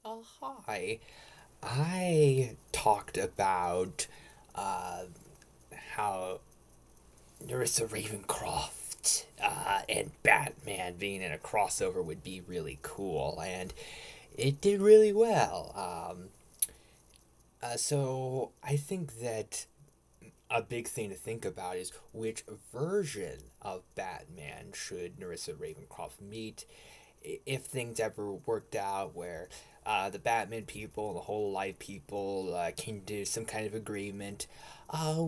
Oh, hi. I talked about uh, how Nerissa Ravencroft and Batman being in a crossover would be really cool, and it did really well. So I think that a big thing to think about is which version of Batman should Nerissa Ravencroft meet if things ever worked out where the Batman people and the whole life people came to some kind of agreement. Uh,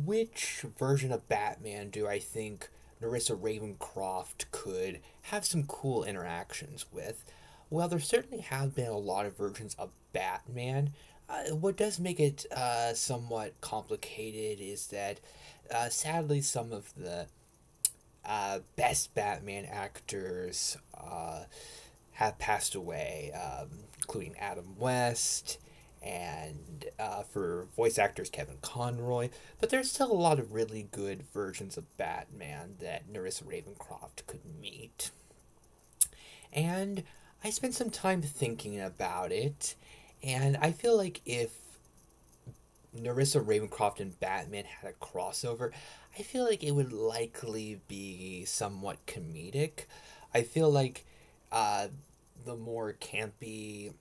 which version of Batman do I think Nerissa Ravencroft could have some cool interactions with? Well, there certainly have been a lot of versions of Batman. What does make it somewhat complicated is that sadly some of the best Batman actors have passed away, including Adam West and for voice actors Kevin Conroy. But there's still a lot of really good versions of Batman that Nerissa Ravencroft could meet. And I spent some time thinking about it, and I feel like if Nerissa Ravencroft and Batman had a crossover, I feel like it would likely be somewhat comedic. I feel like uh, the more campy,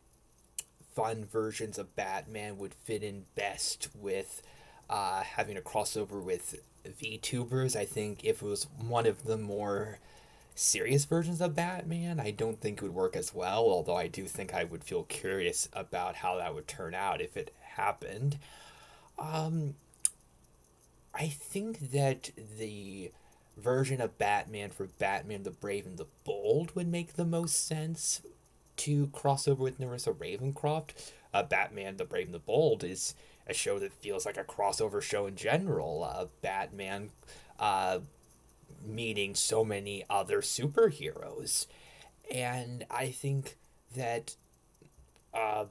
fun versions of Batman would fit in best with having a crossover with VTubers. I think if it was one of the more serious versions of Batman, I don't think it would work as well, although I do think I would feel curious about how that would turn out if it happened. Um, I think that the version of Batman for Batman the Brave and the Bold would make the most sense to cross over with Nerissa Ravencroft. Batman the Brave and the Bold is a show that feels like a crossover show in general. Batman uh, meeting so many other superheroes. And I think that uh,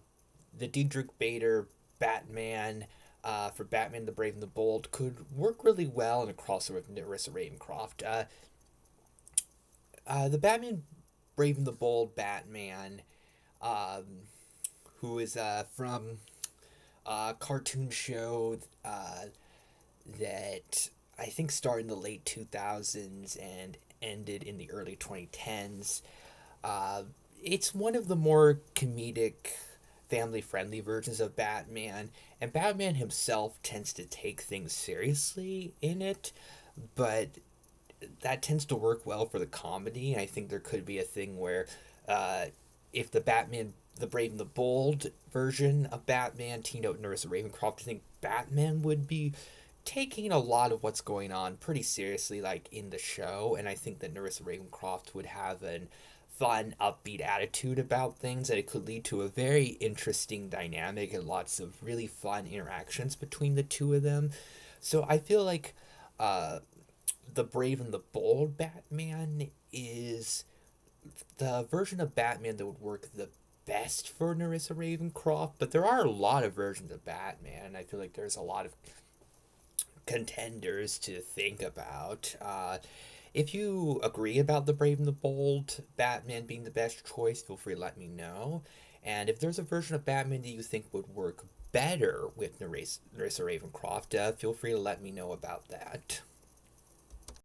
the Diedrich Bader Batman for Batman the Brave and the Bold could work really well in a crossover with Nerissa Ravencroft. The Batman Brave and the Bold Batman, um, who is from a cartoon show that I think started in the late 2000s and ended in the early 2010s. Uh, it's one of the more comedic, family friendly versions of Batman, and Batman himself tends to take things seriously in it, but that tends to work well for the comedy. I think there could be a thing where uh, if the Batman, the Brave and the Bold version of Batman teamed up with Nerissa Ravencroft, I think Batman would be taking a lot of what's going on pretty seriously, like in the show, and I think that Nerissa Ravencroft would have an fun, upbeat attitude about things, and it could lead to a very interesting dynamic and lots of really fun interactions between the two of them. So I feel like uh, the Brave and the Bold Batman is the version of Batman that would work the best for Nerissa Ravencroft, but there are a lot of versions of Batman, and I feel like there's a lot of contenders to think about. If you agree about the Brave and the Bold Batman being the best choice, feel free to let me know. And if there's a version of Batman that you think would work better with Nerissa Ravencroft, feel free to let me know about that.